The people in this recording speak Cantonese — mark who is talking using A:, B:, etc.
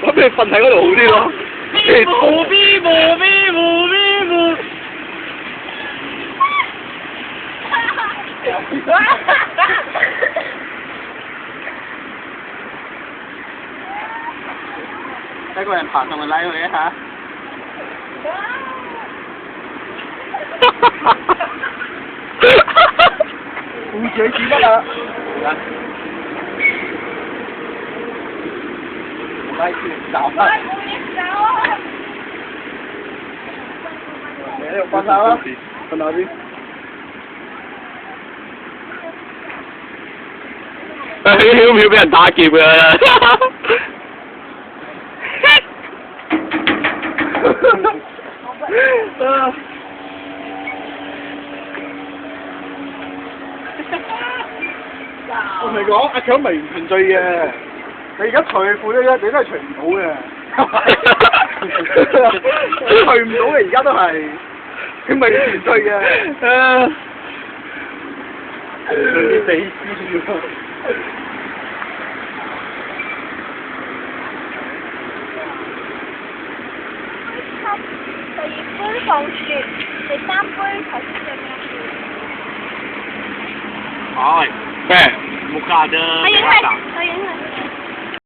A: 咁你瞓喺嗰度好啲咯。
B: 冇邊冇邊冇邊冇。一個人爬上去拉佢一下。
A: 護住你屎忽啊！拉住走啊！你喺度瞓下啦，瞓下先。曉唔曉俾人打劫㗎？我同你講，阿強咪唔存在嘅，你而家除褲啫，你都係除唔到嘅。除唔到嘅，而家都係，佢咪存在嘅。死屍喎！
C: 第二杯放雪，第三杯頭先嘅咩？
B: 係咩？冇加啫。
C: 我影佢。